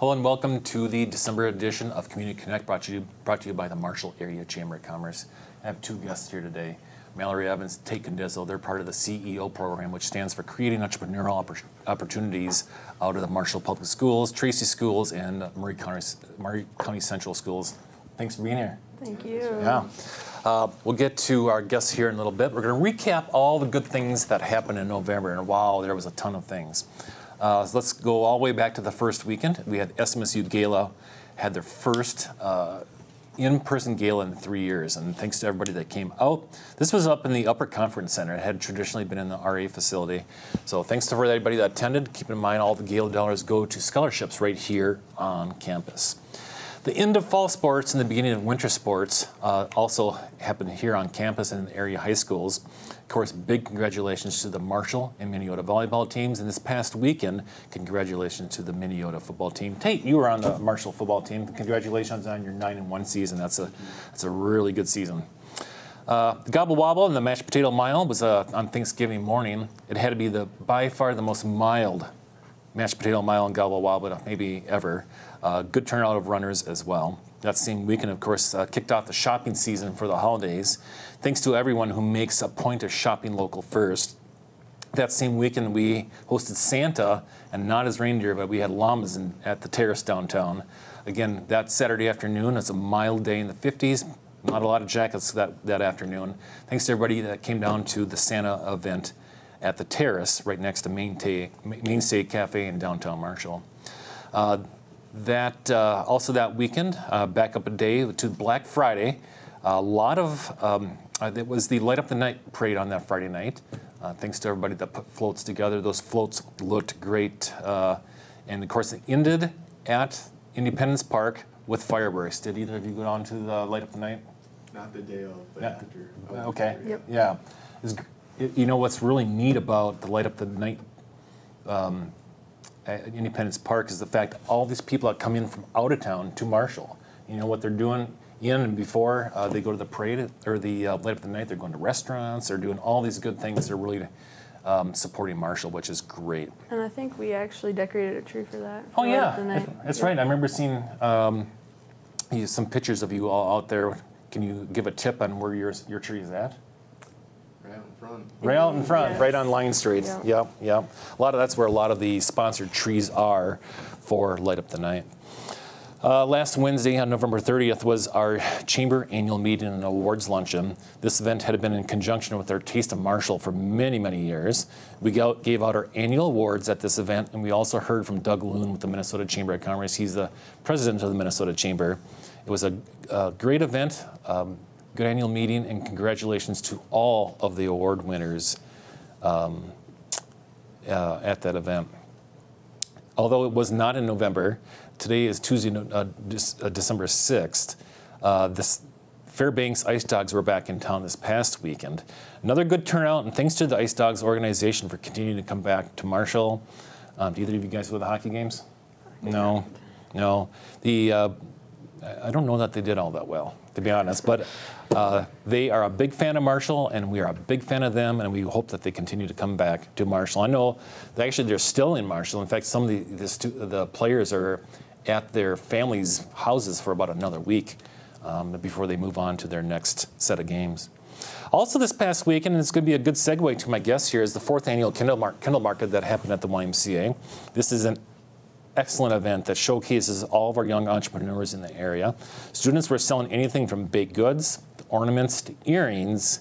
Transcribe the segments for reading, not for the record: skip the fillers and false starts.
Hello and welcome to the December edition of Community Connect, brought to you by the Marshall Area Chamber of Commerce. I have two guests here today, Mallory and Tate Condezo. They're part of the CEO program, which stands for Creating Entrepreneurial Opportunities out of the Marshall Public Schools, Tracy Schools, and Maury County Central Schools. Thanks for being here. Thank you. Yeah. We'll get to our guests here in a little bit. We're going to recap all the good things that happened in November, and wow, there was a ton of things. So let's go all the way back to the first weekend. We had SMSU Gala, had their first in-person gala in 3 years, and thanks to everybody that came out. This was up in the Upper Conference Center. It had traditionally been in the RA facility. So thanks to everybody that attended. Keep in mind all the gala dollars go to scholarships right here on campus. The end of fall sports and the beginning of winter sports also happened here on campus and in the area high schools. Of course, big congratulations to the Marshall and Minneota volleyball teams. And this past weekend, congratulations to the Minneota football team. Tate, you were on the Marshall football team. Congratulations on your 9-1 season. That's a really good season. The Gobble Wobble and the Mashed Potato Mile was on Thanksgiving morning. It had to be by far the most mild Mashed Potato Mile and Gobble Wobble maybe ever. Good turnout of runners as well. That same weekend, of course, kicked off the shopping season for the holidays. Thanks to everyone who makes a point of shopping local first. That same weekend, we hosted Santa, and not his reindeer, but we had llamas at the terrace downtown. Again, that Saturday afternoon, it's a mild day in the 50s. Not a lot of jackets that afternoon. Thanks to everybody that came down to the Santa event at the terrace right next to Mainstay Cafe in downtown Marshall. Also that weekend, back up a day to Black Friday. A lot of, it was the Light Up the Night parade on that Friday night. Thanks to everybody that put floats together. Those floats looked great. And of course, it ended at Independence Park with fireworks. Did either of you go down to the Light Up the Night? Not the day of, but after. Okay. Yep. Yeah. You know what's really neat about the Light Up the Night at Independence Park is the fact that all these people that come in from out of town to Marshall, you know what they're doing in and before they go to the parade or the Light Up the Night. They're going to restaurants. They're doing all these good things. They're really supporting Marshall, which is great. And I think we actually decorated a tree for that. Oh yeah, that's right. I remember seeing some pictures of you all out there. Can you give a tip on where your tree is at? Right out in front. Right out in front, Yes. right on Lyon Street. Yeah. Yep. That's where a lot of the sponsored trees are for Light Up the Night. Last Wednesday, on November 30th, was our chamber annual meeting and awards luncheon. This event had been in conjunction with our Taste of Marshall for many, many years. We gave out our annual awards at this event, and we also heard from Doug Loon with the Minnesota Chamber of Commerce. He's the president of the Minnesota Chamber. It was a great event. Good annual meeting, and congratulations to all of the award winners at that event. Although it was not in November, today is Tuesday, December 6th. This Fairbanks Ice Dogs were back in town this past weekend. Another good turnout, and thanks to the Ice Dogs organization for continuing to come back to Marshall. Do either of you guys go to the hockey games? No. I don't know that they did all that well, to be honest, but they are a big fan of Marshall, and we are a big fan of them, and we hope that they continue to come back to Marshall. I know that actually they're still in Marshall. In fact, some of the players are at their families' houses for about another week before they move on to their next set of games. Also this past weekend, and it's going to be a good segue to my guest here, is the 4th annual Kindle Market that happened at the YMCA. This is an excellent event that showcases all of our young entrepreneurs in the area. Students were selling anything from baked goods, ornaments, to earrings,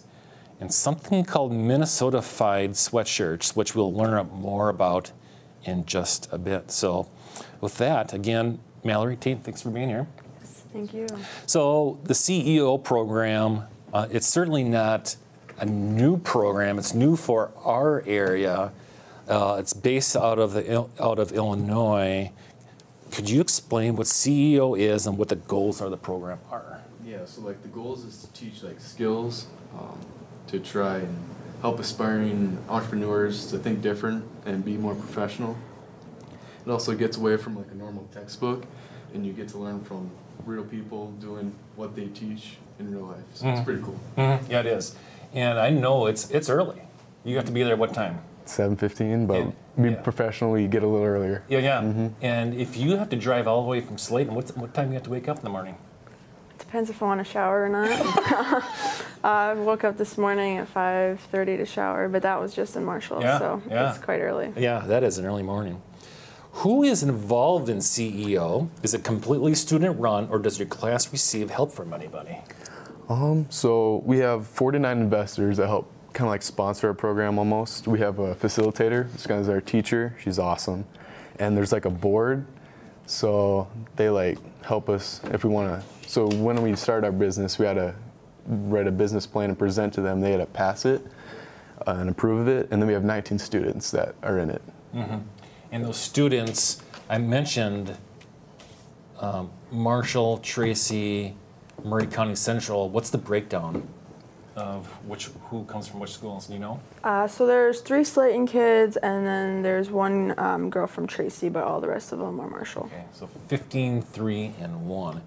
and something called Minnesota-fied sweatshirts, which we'll learn more about in just a bit. So with that, again, Mallory, Tate, thanks for being here. Yes, thank you. So the CEO program, it's certainly not a new program. It's new for our area. It's based out of Illinois. Could you explain what CEO is and what the goals of the program are? Yeah, so the goals is to teach skills to try and help aspiring entrepreneurs to think different and be more professional. It also gets away from a normal textbook, and you get to learn from real people doing what they teach in real life. So it's pretty cool. Yeah, it is. And I know it's early. You have to be there at what time? 7:15, but And- being yeah. professional, we get a little earlier. Yeah, yeah. And if you have to drive all the way from Slayton, what time do you have to wake up in the morning? Depends if I want to shower or not. I woke up this morning at 5:30 to shower, but that was just in Marshall, Yeah, so yeah. it's quite early. Yeah, that is an early morning. Who is involved in CEO? Is it completely student run, or does your class receive help from anybody? So we have 49 investors that help kind of like sponsor our program almost. We have a facilitator, this guy is our teacher, she's awesome. And there's like a board, so they like help us if we want to. So when we started our business, we had to write a business plan and present to them. They had to pass it and approve of it. And then we have 19 students that are in it. Mm-hmm. And those students, I mentioned Marshall, Tracy, Murray County Central. What's the breakdown of who comes from which schools? Do you know? So there's 3 Slayton kids, and then there's one girl from Tracy, but all the rest of them are Marshall. Okay, so 15, 3, and 1.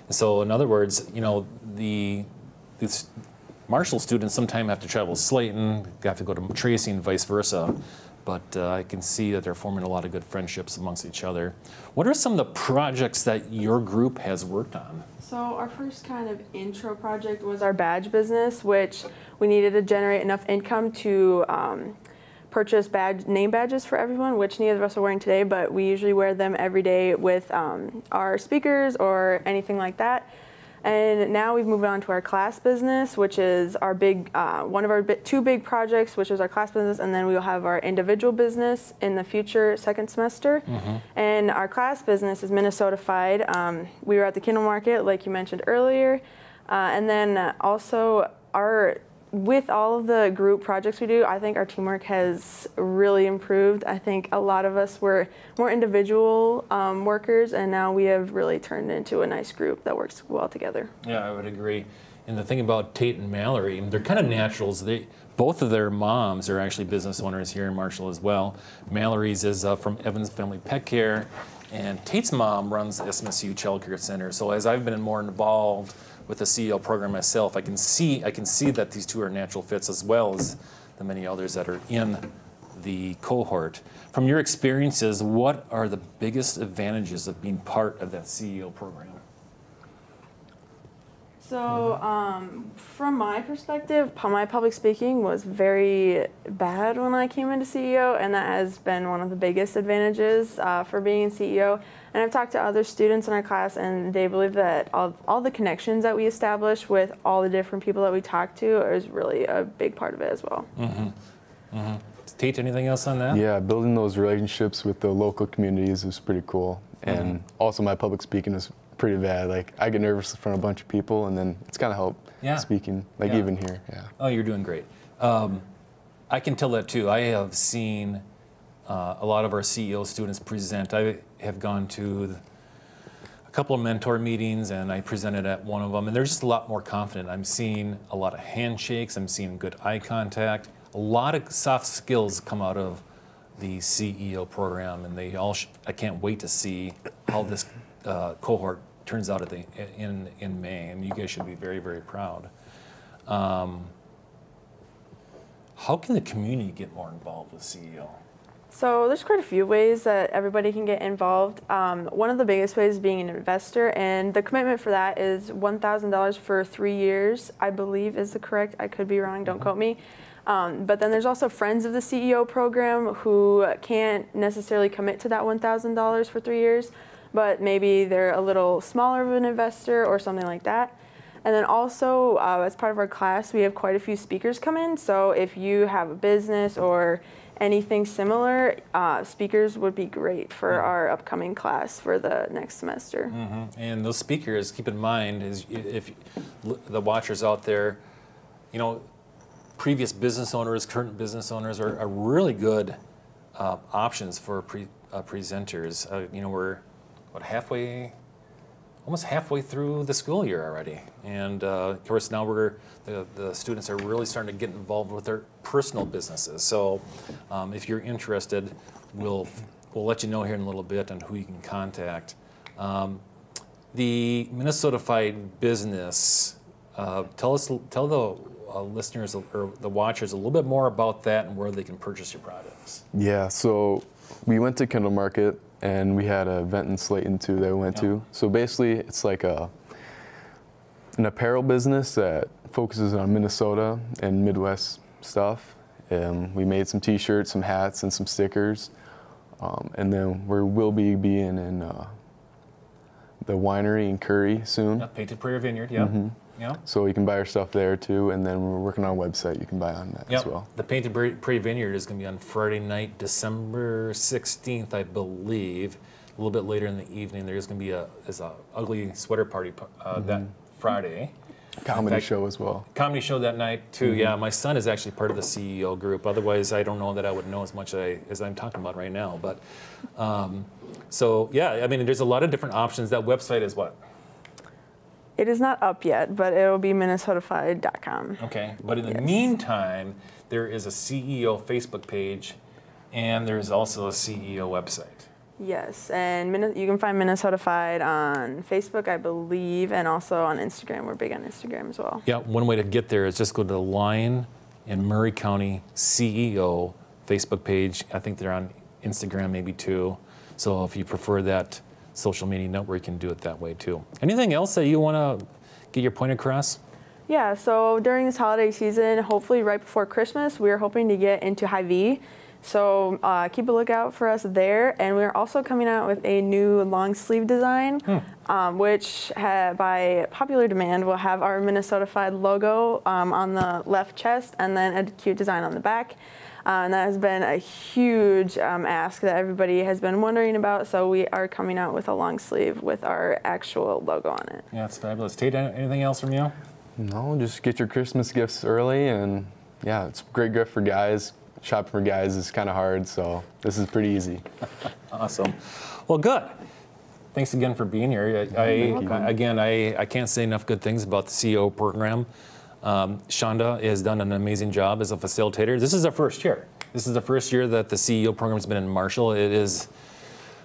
So in other words, you know, these Marshall students sometimes have to travel to Slayton, have to go to Tracy, and vice versa. But I can see that they're forming a lot of good friendships amongst each other. What are some of the projects that your group has worked on? So our first kind of intro project was our badge business, which we needed to generate enough income to purchase name badges for everyone, which neither of us are wearing today, but we usually wear them every day with our speakers or anything like that. And now we've moved on to our class business, which is our big, one of our 2 big projects, which is our class business, and then we'll have our individual business in the future second semester. Mm-hmm. And our class business is Minnesota-fied. We were at the Kindle Market, like you mentioned earlier, and then also with all of the group projects we do, I think our teamwork has really improved. I think a lot of us were more individual workers, and now we have really turned into a nice group that works well together. Yeah, I would agree. And the thing about Tate and Mallory, they're kind of naturals. Both of their moms are actually business owners here in Marshall as well. Mallory's is from Evans Family Pet Care, and Tate's mom runs the SMSU Child Care Center. So as I've been more involved with the CEO program myself, I can see that these 2 are natural fits, as well as the many others that are in the cohort. From your experiences, what are the biggest advantages of being part of that CEO program? So from my perspective, my public speaking was very bad when I came into CEO, and that has been one of the biggest advantages for being CEO. And I've talked to other students in our class, and they believe that all the connections that we establish with all the different people that we talk to is really a big part of it as well. Mm-hmm. Mm-hmm. Tate, anything else on that? Yeah, building those relationships with the local communities is pretty cool. And also my public speaking is pretty bad. Like, I get nervous in front of a bunch of people, and then it's kind of helped speaking, like even here. Yeah. Oh, you're doing great. I can tell that too. I have seen a lot of our CEO students present. I have gone to a couple of mentor meetings, and I presented at one of them, and they're just a lot more confident. I'm seeing a lot of handshakes. I'm seeing good eye contact. A lot of soft skills come out of the CEO program, and they all. I can't wait to see how this cohort turns out in May, and you guys should be very, very proud. How can the community get more involved with CEO? So there's quite a few ways that everybody can get involved. One of the biggest ways is being an investor, and the commitment for that is $1,000 for 3 years, I believe is the correct. I could be wrong, don't quote me. But then there's also friends of the CEO program who can't necessarily commit to that $1,000 for 3 years, but maybe they're a little smaller of an investor or something like that. And then also, as part of our class, we have quite a few speakers come in. So if you have a business or anything similar, speakers would be great for our upcoming class for the next semester. Mm-hmm. And those speakers, keep in mind, is if the watchers out there, you know, previous business owners, current business owners are really good options for presenters. You know, we're almost halfway through the school year already, and of course now the students are really starting to get involved with their personal businesses. So if you're interested, we'll let you know here in a little bit on who you can contact. The Minnesota-fied business Tell the listeners or the watchers a little bit more about that and where they can purchase your products. Yeah, so we went to Kindle Market and we had an event in Slayton too that we went to. So basically it's like an apparel business that focuses on Minnesota and Midwest stuff. We made some t-shirts, some hats, and some stickers. And then we'll be being in the winery in Curry soon. Painted Prairie Vineyard, yeah. Mm-hmm. Yeah. So you can buy our stuff there too, and then we're working on a website you can buy on that as well. The Painted Prairie Vineyard is going to be on Friday night, December 16th, I believe. A little bit later in the evening, there's going to be a ugly sweater party that Friday. Comedy show as well. Comedy show that night too. Yeah, my son is actually part of the CEO group. Otherwise, I don't know that I would know as much as I'm talking about right now. But so yeah, I mean, there's a lot of different options. That website is what? It is not up yet, but it will be minnesotafied.com. Okay, but in the meantime, there is a CEO Facebook page, and there's also a CEO website. Yes, and you can find Minnesotafied on Facebook, I believe, and also on Instagram. We're big on Instagram as well. Yeah, one way to get there is just go to the Lyon and Murray County CEO Facebook page. I think they're on Instagram maybe too. So if you prefer that social media network, you can do it that way too. Anything else that you want to get your point across? Yeah, so during this holiday season, hopefully right before Christmas, we're hoping to get into Hy-Vee. So keep a lookout for us there. And we're also coming out with a new long sleeve design, which by popular demand will have our Minnesotafied logo on the left chest and then a cute design on the back. And that has been a huge ask that everybody has been wondering about. So we are coming out with a long sleeve with our actual logo on it. Yeah, it's fabulous. Tate, anything else from you? No, just get your Christmas gifts early, and yeah, it's a great gift for guys. Shopping for guys is kind of hard, so this is pretty easy. Awesome. Well, good. Thanks again for being here. I can't say enough good things about the CEO program. Shonda has done an amazing job as a facilitator. This is our first year. This is the first year that the CEO program has been in Marshall. It is,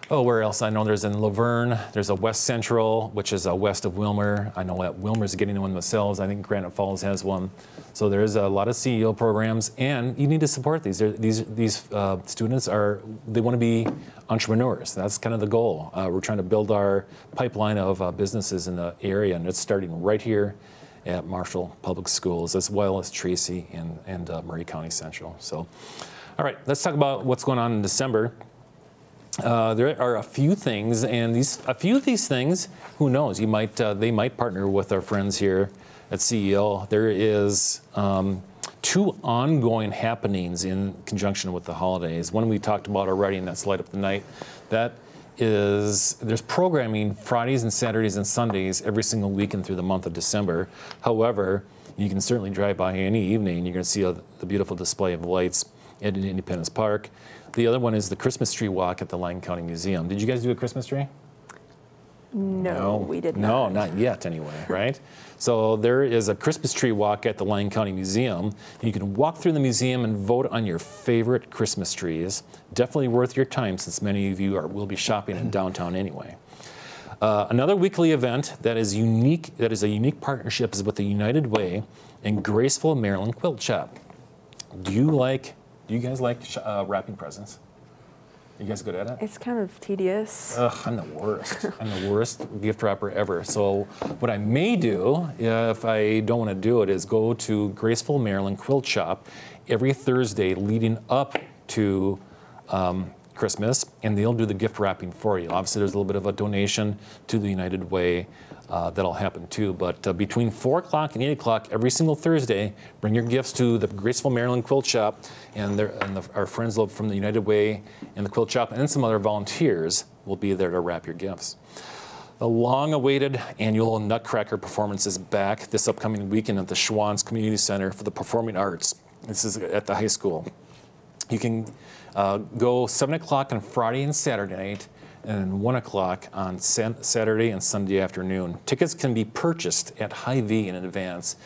where else? I know there's in Laverne. There's a West Central, which is west of Wilmer. I know that Wilmer's getting one themselves. I think Granite Falls has one. So there's a lot of CEO programs, and you need to support these. These students they want to be entrepreneurs. That's kind of the goal. We're trying to build our pipeline of businesses in the area, and it's starting right here at Marshall Public Schools, as well as Tracy and Murray County Central. So, all right, let's talk about what's going on in December. There are a few things, and a few of these things, who knows? They might partner with our friends here at CEL. There is 2 ongoing happenings in conjunction with the holidays. One we talked about already, and that's Light Up the Night. There's programming Fridays and Saturdays and Sundays every single weekend through the month of December. However, you can certainly drive by any evening. You're going to see the beautiful display of lights at Independence Park. The other one is the Christmas tree walk at the Lyon County Museum. Did you guys do a Christmas tree? No, we did not. No, not yet anyway, right? So there is a Christmas tree walk at the Lyon County Museum. You can walk through the museum and vote on your favorite Christmas trees. Definitely worth your time, since many of you will be shopping in downtown anyway. Another weekly event that is a unique partnership is with the United Way and Graceful Maryland Quilt Shop. Do you guys like wrapping presents? You guys good at it? It's kind of tedious. Ugh, I'm the worst. I'm the worst gift wrapper ever. So what I may do, if I don't want to do it, is go to Graceful Maryland Quilt Shop every Thursday leading up to Christmas, and they'll do the gift wrapping for you. Obviously, there's a little bit of a donation to the United Way that'll happen too. But between 4 o'clock and 8 o'clock every single Thursday, bring your gifts to the Graceful Maryland Quilt Shop, and our friends from the United Way and the Quilt Shop, and some other volunteers will be there to wrap your gifts. The long-awaited annual Nutcracker performance is back this upcoming weekend at the Schwann's Community Center for the Performing Arts. This is at the high school. You can go 7 o'clock on Friday and Saturday night, and 1 o'clock on Saturday and Sunday afternoon. Tickets can be purchased at Hy-Vee in advance.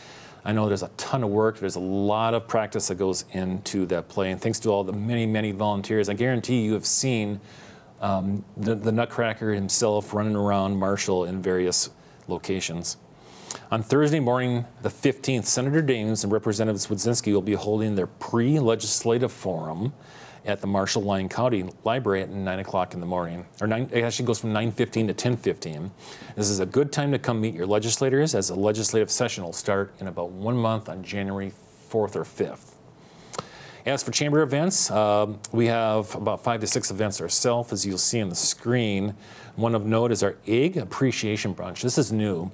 I know there's a ton of work. There's a lot of practice that goes into that play. And thanks to all the many, many volunteers, I guarantee you have seen the Nutcracker himself running around Marshall in various locations. On Thursday morning, the 15th, Senator Dames and Representative Swedzinski will be holding their pre-legislative forum at the Marshall-Lyon County Library at 9 o'clock in the morning. It actually goes from 9:15 to 10:15. This is a good time to come meet your legislators, as the legislative session will start in about 1 month on January 4th or 5th. As for chamber events, we have about 5 to 6 events ourselves, as you'll see on the screen. One of note is our Egg Appreciation Brunch. This is new.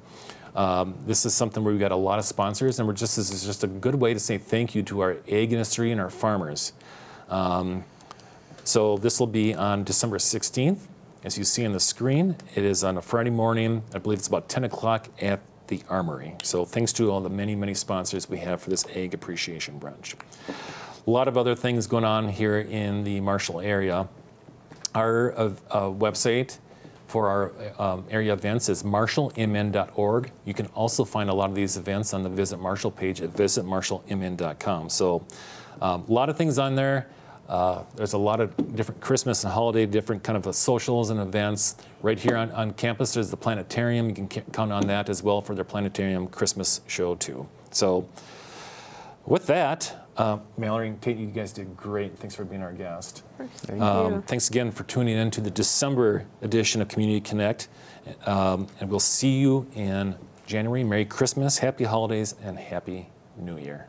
This is something where we've got a lot of sponsors, and this is just a good way to say thank you to our egg industry and our farmers. So this will be on December 16th. As you see on the screen, it is on a Friday morning. I believe it's about 10 o'clock at the Armory. So thanks to all the many, many sponsors we have for this Egg Appreciation Brunch. A lot of other things going on here in the Marshall area. Our website for our area events is marshallmn.org. You can also find a lot of these events on the Visit Marshall page at visitmarshallmn.com. So a lot of things on there. There's a lot of different Christmas and holiday, different kind of socials and events. Right here on campus, there's the planetarium. You can count on that as well for their planetarium Christmas show too. So with that, Mallory and Tate, you guys did great. Thanks for being our guest. Thank you. Thanks again for tuning in to the December edition of Community Connect. And we'll see you in January. Merry Christmas, Happy Holidays, and Happy New Year.